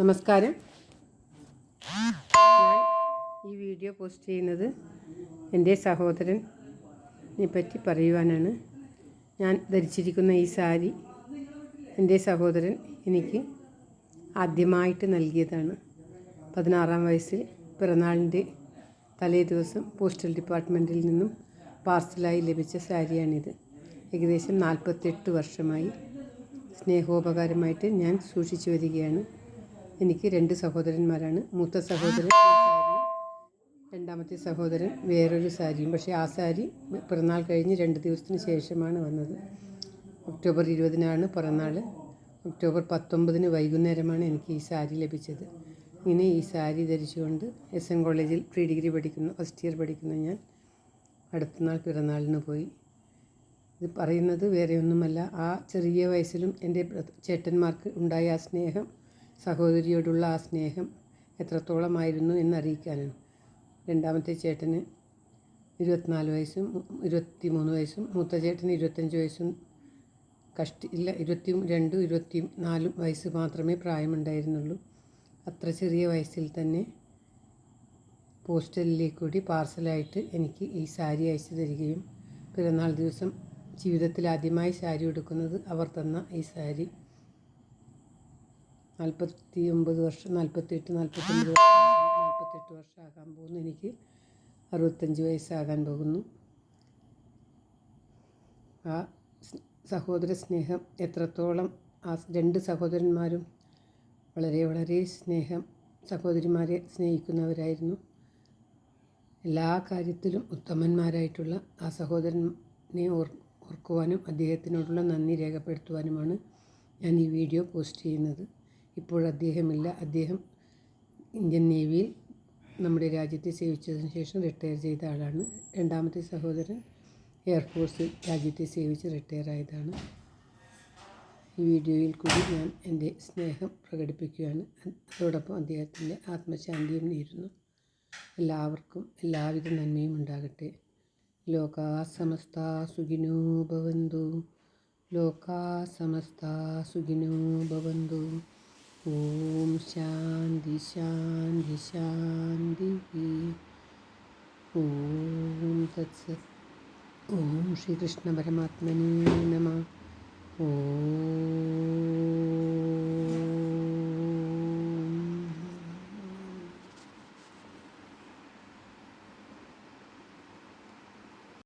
നമസ്കാരം. ഞാൻ ഈ വീഡിയോ പോസ്റ്റ് ചെയ്യുന്നത് എൻ്റെ സഹോദരനെ പറ്റി പറയുവാനാണ്. ഞാൻ ധരിച്ചിരിക്കുന്ന ഈ സാരി എൻ്റെ സഹോദരൻ എനിക്ക് ആദ്യമായിട്ട് നൽകിയതാണ്. 16-ാം വയസ്സിൽ പിറന്നാളിൻ്റെ തലേ ദിവസം പോസ്റ്റൽ ഡിപ്പാർട്ട്മെൻറ്റിൽ നിന്നും പാർസലായി ലഭിച്ച സാരിയാണിത്. ഏകദേശം 48 വർഷമായി സ്നേഹോപകാരമായിട്ട് ഞാൻ സൂക്ഷിച്ചു വരികയാണ്. എനിക്ക് 2 സഹോദരന്മാരാണ്. മൂത്ത സഹോദരൻ സാരിയും രണ്ടാമത്തെ സഹോദരൻ വേറൊരു സാരിയും. പക്ഷേ ആ സാരി പിറന്നാൾ കഴിഞ്ഞ് 2 ദിവസത്തിന് ശേഷമാണ് വന്നത്. ഒക്ടോബർ 20-നാണ് പിറന്നാൾ. ഒക്ടോബർ 19-ന് വൈകുന്നേരമാണ് എനിക്ക് ഈ സാരി ലഭിച്ചത്. ഇങ്ങനെ ഈ സാരി ധരിച്ചുകൊണ്ട് SN കോളേജിൽ പ്രീ ഡിഗ്രി പഠിക്കുന്ന ഫസ്റ്റ് ഇയർ പഠിക്കുന്ന ഞാൻ അടുത്തനാൾ പിറന്നാളിന് പോയി. ഇത് പറയുന്നത് വേറെ ഒന്നുമല്ല, ആ ചെറിയ വയസ്സിലും എൻ്റെ ചേട്ടന്മാർക്ക് ഉണ്ടായ ആ സ്നേഹം, സഹോദരിയോടുള്ള ആ സ്നേഹം എത്രത്തോളമായിരുന്നു എന്നറിയിക്കാനാണ്. രണ്ടാമത്തെ ചേട്ടന് 24 വയസ്സും 23 വയസ്സും, മൂത്ത ചേട്ടന് 25 വയസ്സും 22, 24 വയസ്സ് മാത്രമേ പ്രായമുണ്ടായിരുന്നുള്ളൂ. അത്ര ചെറിയ വയസ്സിൽ തന്നെ പോസ്റ്റലിലേക്ക് കൂടി പാർസലായിട്ട് എനിക്ക് ഈ സാരി അയച്ചു തരികയും പിറന്നാൾ ദിവസം ജീവിതത്തിൽ ആദ്യമായി സാരി ഉടുക്കുന്നത് അവർ തന്ന ഈ സാരി 48 വർഷം 48 വർഷമാകാൻ പോകുന്നു. എനിക്ക് 65 വയസ്സാകാൻ പോകുന്നു. ആ സഹോദര സ്നേഹം എത്രത്തോളം, ആ 2 സഹോദരന്മാരും വളരെ സ്നേഹം, സഹോദരിമാരെ സ്നേഹിക്കുന്നവരായിരുന്നു. എല്ലാ കാര്യത്തിലും ഉത്തമന്മാരായിട്ടുള്ള ആ സഹോദരനെ ഓർക്കുവാനും അദ്ദേഹത്തിനോടുള്ള നന്ദി രേഖപ്പെടുത്തുവാനുമാണ് ഞാൻ ഈ വീഡിയോ പോസ്റ്റ് ചെയ്യുന്നത്. ഇപ്പോൾ അദ്ദേഹമില്ല. അദ്ദേഹം ഇന്ത്യൻ നേവിയിൽ നമ്മുടെ രാജ്യത്തെ സേവിച്ചതിന് ശേഷം റിട്ടയർ ചെയ്ത ആളാണ്. രണ്ടാമത്തെ സഹോദരൻ എയർഫോഴ്സിൽ രാജ്യത്തെ സേവിച്ച് റിട്ടയർ ആയതാണ്. ഈ വീഡിയോയിൽ കൂടി ഞാൻ എൻ്റെ സ്നേഹം പ്രകടിപ്പിക്കുകയാണ്. അതോടൊപ്പം അദ്ദേഹത്തിൻ്റെ ആത്മശാന്തിയും നേരുന്നു. എല്ലാവർക്കും എല്ലാവിധ നന്മയും ഉണ്ടാകട്ടെ. ലോകാ സമസ്താ സുഖിനോ ഭവന്തു. ലോകാ സമസ്താ സുഖിനോ ഭവന്തു. ഓം ശാന്തി ശാന്തി ശാന്തി. ഓം തത്സത്. ഓം ശ്രീകൃഷ്ണ പരമാത്മനേ നമഃ. ഓം